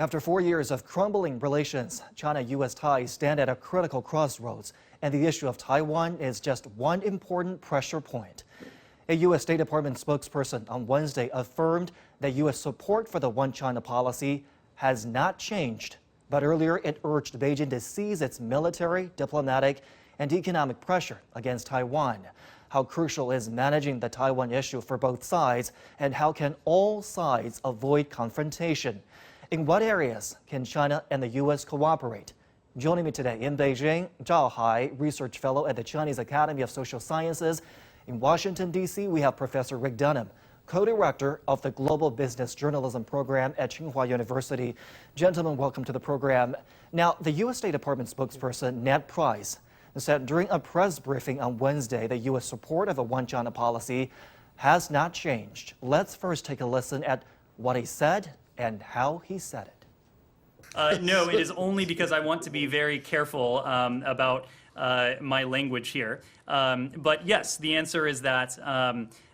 After 4 years of crumbling relations, China-U.S. ties stand at a critical crossroads, and the issue of Taiwan is just one important pressure point. A U.S. State Department spokesperson on Wednesday affirmed that U.S. support for the One China policy has not changed, but earlier it urged Beijing to cease its military, diplomatic, and economic pressure against Taiwan. How crucial is managing the Taiwan issue for both sides, and how can all sides avoid confrontation? In what areas can China and the U.S. cooperate? Joining me today in Beijing, Zhao, research fellow at the Chinese Academy of Social Sciences. In Washington, D.C., we have Professor Rick Dunham, co-director of the Global Business Journalism program at Tsinghua University. Gentlemen, welcome to the program. Now, the U.S. State Department spokesperson Ned Price said during a press briefing on Wednesday that U.S. support of a One China policy has not changed. Let's first take a listen at what he said and how he said it. No, it is only because I want to be very careful about my language here. But yes, the answer is that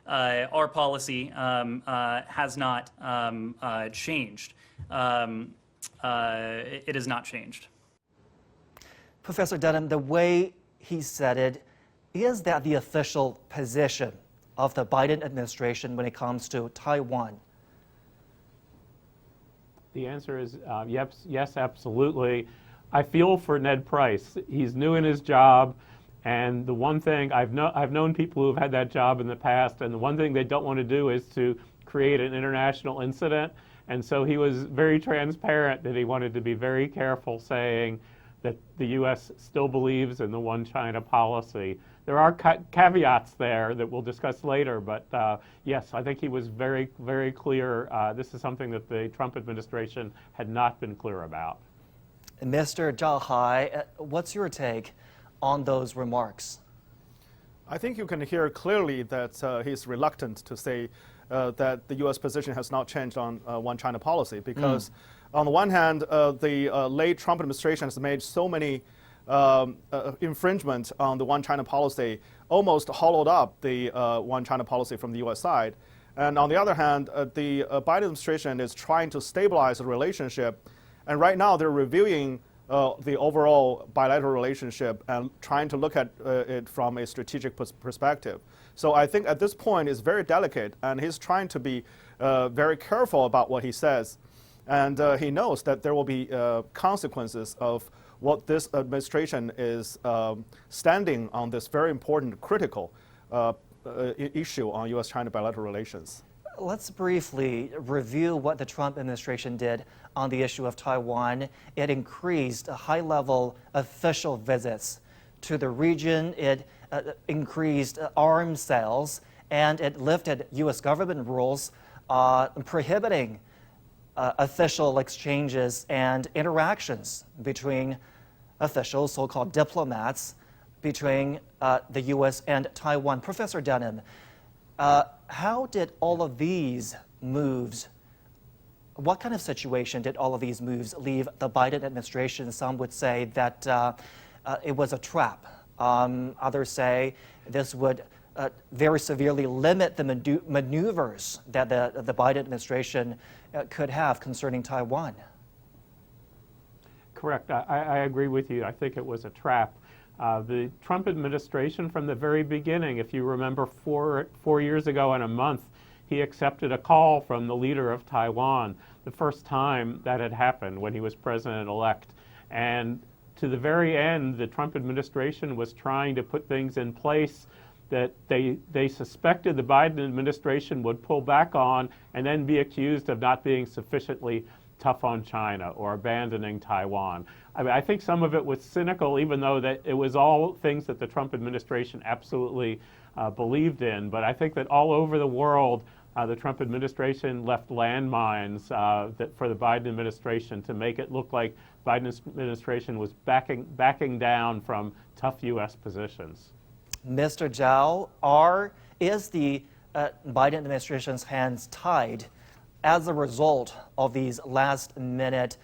our policy has not changed. It has not changed. Professor Dunham, the way he said it, is that the official position of the Biden administration when it comes to Taiwan? The answer is yes, absolutely. I feel for Ned Price. He's new in his job, and the one thing I've known people who have had that job in the past, and the one thing they don't want to do is to create an international incident. And so he was very transparent that he wanted to be very careful, saying that the U.S. still believes in the One China policy. There are caveats there that we'll discuss later, but yes, I think he was very, very clear. This is something that the Trump administration had not been clear about. Mr. Zhao, what's your take on those remarks? I think you can hear clearly that he's reluctant to say that the U.S. position has not changed on One China policy, because on the one hand, the late Trump administration has made so many infringement on the One China policy, almost hollowed up the One China policy from the U.S. side. And on the other hand, the Biden administration is trying to stabilize the relationship. And right now they're reviewing the overall bilateral relationship and trying to look at it from a strategic perspective. So I think at this point it's very delicate, and he's trying to be very careful about what he says. And he knows that there will be consequences of what this administration is standing on this very important, critical issue on U.S.-China bilateral relations. Let's briefly review what the Trump administration did on the issue of Taiwan. It increased high-level official visits to the region. It increased arms sales, and it lifted U.S. government rules prohibiting official exchanges and interactions between officials, so-called diplomats, between the U.S. and Taiwan. Professor Dunham, how did all of these moves, what kind of situation did all of these moves leave the Biden administration? Some would say that it was a trap. Others say this would very severely limit the maneuvers that the Biden administration could have concerning Taiwan. Correct. I agree with you. I think it was a trap. The Trump administration, from the very beginning, if you remember 4 years ago in a month, he accepted a call from the leader of Taiwan, the first time that had happened when he was president-elect. And to the very end, the Trump administration was trying to put things in place that they suspected the Biden administration would pull back on and then be accused of not being sufficiently tough on China or abandoning Taiwan. I mean, I think some of it was cynical, even though that it was all things that the Trump administration absolutely believed in. But I think that all over the world, the Trump administration left landmines for the Biden administration to make it look like Biden administration was backing down from tough U.S. positions. Mr. Zhao, is the Biden administration's hands tied as a result of these last-minute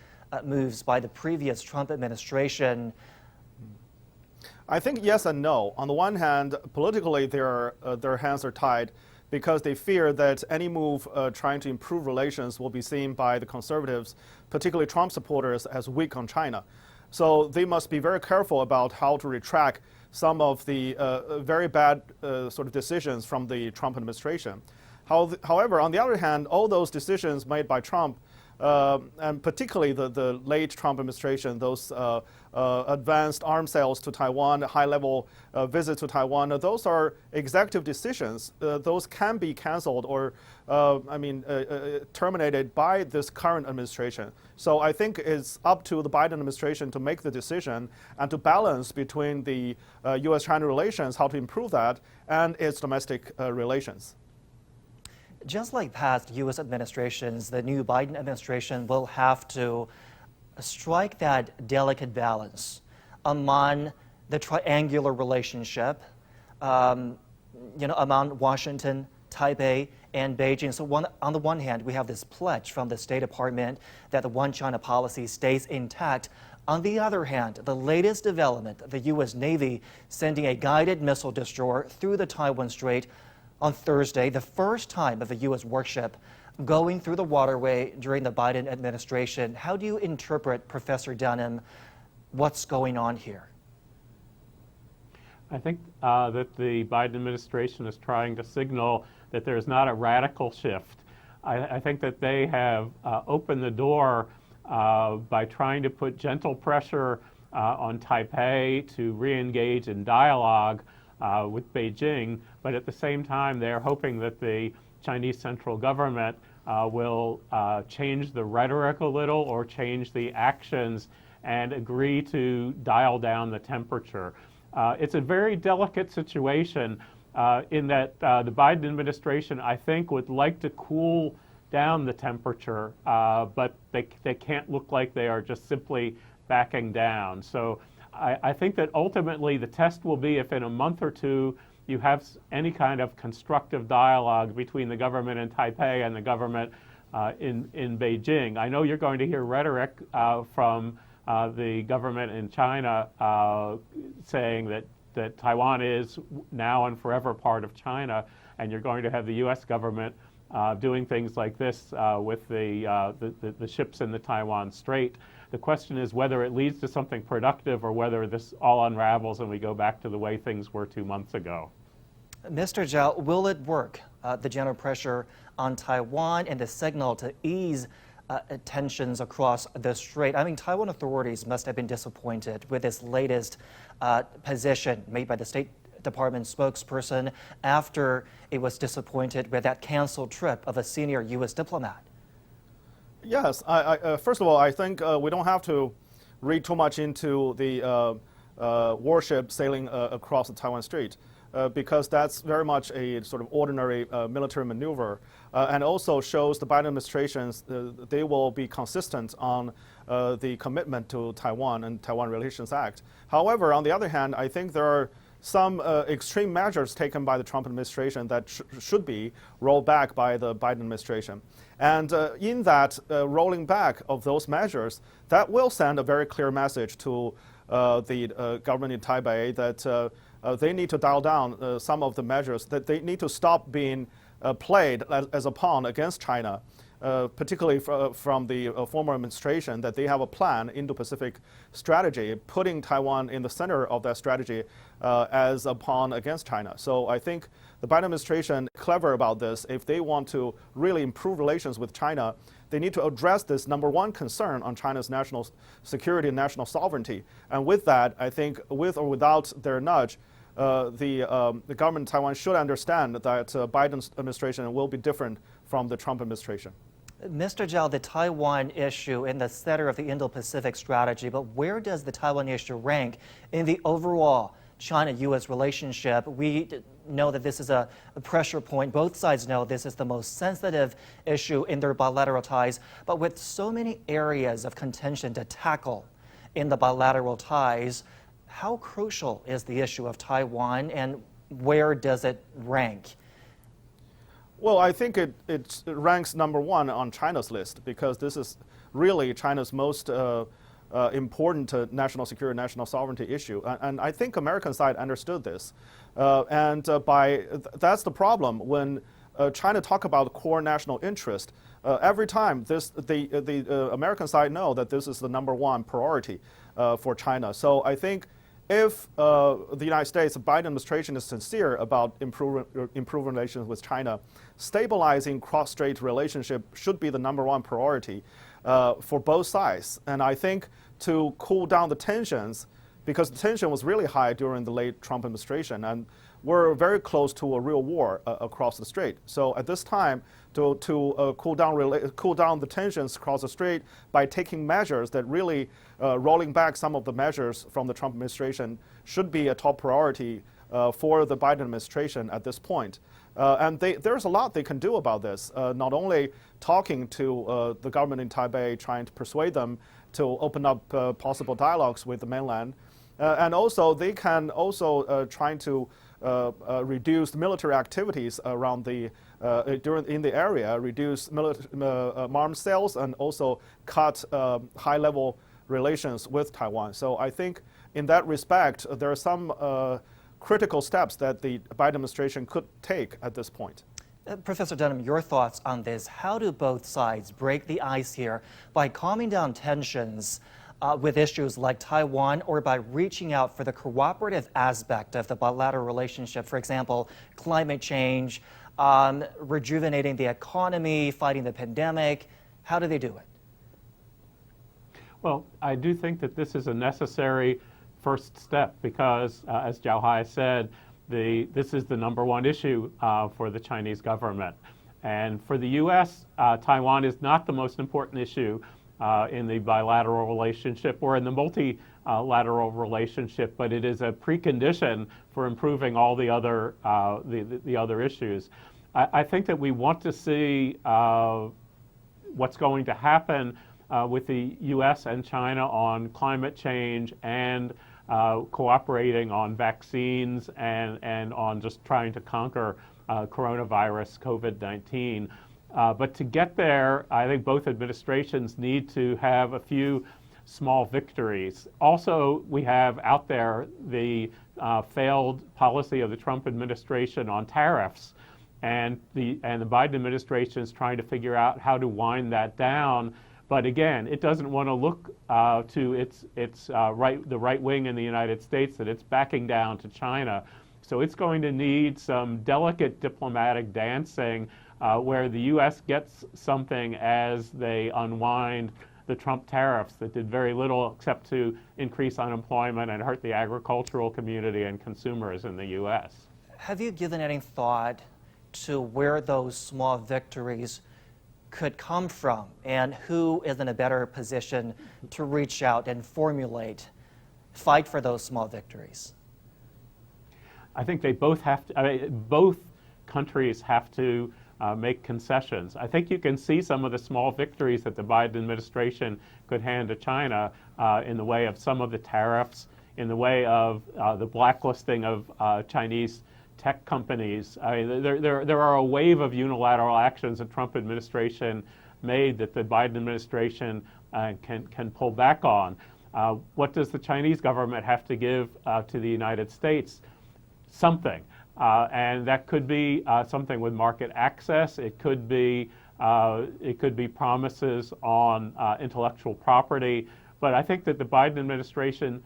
moves by the previous Trump administration? I think yes and no. On the one hand, politically, their hands are tied because they fear that any move trying to improve relations will be seen by the conservatives, particularly Trump supporters, as weak on China. So they must be very careful about how to retract some of the very bad sort of decisions from the Trump administration. However, on the other hand, all those decisions made by Trump, and particularly the late Trump administration, those advanced arms sales to Taiwan, high-level visit to Taiwan, those are executive decisions. Those can be canceled or, terminated by this current administration. So I think it's up to the Biden administration to make the decision and to balance between the U.S.-China relations, how to improve that, and its domestic relations. Just like past U.S. administrations, the new Biden administration will have to strike that delicate balance among the triangular relationship, among Washington, Taipei, and Beijing. So on the one hand, we have this pledge from the State Department that the One China policy stays intact. On the other hand, the latest development, the U.S. Navy sending a guided missile destroyer through the Taiwan Strait on Thursday, the first time of a U.S. warship going through the waterway during the Biden administration. How do you interpret, Professor Dunham, what's going on here? I think that the Biden administration is trying to signal that there's not a radical shift. I think that they have opened the door by trying to put gentle pressure on Taipei to re-engage in dialogue with Beijing, but at the same time they're hoping that the Chinese central government will change the rhetoric a little or change the actions and agree to dial down the temperature. It's a very delicate situation in that the Biden administration, I think, would like to cool down the temperature, but they can't look like they are just simply backing down. So I think that ultimately the test will be if in a month or two you have any kind of constructive dialogue between the government in Taipei and the government in Beijing. I know you're going to hear rhetoric from the government in China saying that Taiwan is now and forever part of China, and you're going to have the U.S. government doing things like this with the ships in the Taiwan Strait. The question is whether it leads to something productive or whether this all unravels and we go back to the way things were 2 months ago. Mr. Zhao, will it work, the general pressure on Taiwan and the signal to ease tensions across the strait? I mean, Taiwan authorities must have been disappointed with this latest position made by the State Department spokesperson after it was disappointed with that canceled trip of a senior U.S. diplomat. Yes, first of all, I think we don't have to read too much into the warship sailing across the Taiwan Strait because that's very much a sort of ordinary military maneuver and also shows the Biden administration they will be consistent on the commitment to Taiwan and Taiwan Relations Act. However, on the other hand, I think there are some extreme measures taken by the Trump administration that should be rolled back by the Biden administration. And in that rolling back of those measures, that will send a very clear message to the government in Taipei that they need to dial down some of the measures, that they need to stop being played as a pawn against China, particularly from the former administration, that they have a plan, Indo-Pacific strategy, putting Taiwan in the center of that strategy as a pawn against China. So I think the Biden administration is clever about this. If they want to really improve relations with China, they need to address this number one concern on China's national security and national sovereignty. And with that, I think with or without their nudge, the government in Taiwan should understand that Biden's administration will be different from the Trump administration. Mr. Zhao, the Taiwan issue in the center of the Indo-Pacific strategy, but where does the Taiwan issue rank in the overall China-U.S. relationship? We know that this is a pressure point. Both sides know this is the most sensitive issue in their bilateral ties, but with so many areas of contention to tackle in the bilateral ties, how crucial is the issue of Taiwan and where does it rank? Well, I think it ranks number one on China's list because this is really China's most important national security, national sovereignty issue. And I think American side understood this. That's the problem when China talk about core national interest, every time the American side know that this is the #1 priority for China. So I think if the United States, the Biden administration is sincere about improving relations with China, stabilizing cross-strait relationship should be the #1 priority for both sides. And I think to cool down the tensions, because the tension was really high during the late Trump administration, and we're very close to a real war across the strait. So at this time, to cool down the tensions across the strait by taking measures that really rolling back some of the measures from the Trump administration should be a top priority for the Biden administration at this point. And there's a lot they can do about this, not only talking to the government in Taipei, trying to persuade them to open up possible dialogues with the mainland, and also they can also trying to reduce military activities around in the area, reduce arms sales, and also cut high-level relations with Taiwan. So I think in that respect, there are some critical steps that the Biden administration could take at this point. Professor Dunham, your thoughts on this? How do both sides break the ice here by calming down tensions with issues like Taiwan, or by reaching out for the cooperative aspect of the bilateral relationship, for example, climate change, rejuvenating the economy, fighting the pandemic? How do they do it? Well, I do think that this is a necessary first step because, as Zhao said, this is the #1 issue for the Chinese government. And for the U.S., Taiwan is not the most important issue in the bilateral relationship or in the multilateral relationship, but it is a precondition for improving all the other the other issues. I think that we want to see what's going to happen with the U.S. and China on climate change and cooperating on vaccines and on just trying to conquer coronavirus, COVID-19. But to get there, I think both administrations need to have a few small victories. Also, we have out there the failed policy of the Trump administration on tariffs, and the Biden administration is trying to figure out how to wind that down. But again, it doesn't want to look to the right wing in the United States that it's backing down to China. So it's going to need some delicate diplomatic dancing where the U.S. gets something as they unwind the Trump tariffs that did very little except to increase unemployment and hurt the agricultural community and consumers in the U.S. Have you given any thought to where those small victories could come from, and who is in a better position to reach out and fight for those small victories? I think they both have to, both countries have to make concessions. I think you can see some of the small victories that the Biden administration could hand to China in the way of some of the tariffs, in the way of the blacklisting of Chinese tech companies. I mean, there are a wave of unilateral actions the Trump administration made that the Biden administration can pull back on. What does the Chinese government have to give to the United States? Something. And that could be something with market access. It could be promises on intellectual property. But I think that the Biden administration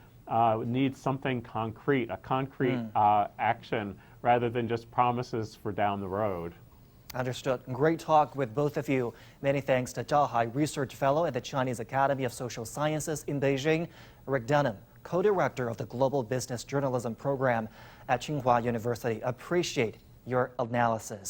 needs something concrete, a concrete action, rather than just promises for down the road. Understood. Great talk with both of you. Many thanks to Zhao, Research Fellow at the Chinese Academy of Social Sciences in Beijing, Rick Dunham, co-director of the Global Business Journalism Program at Tsinghua University. Appreciate your analysis.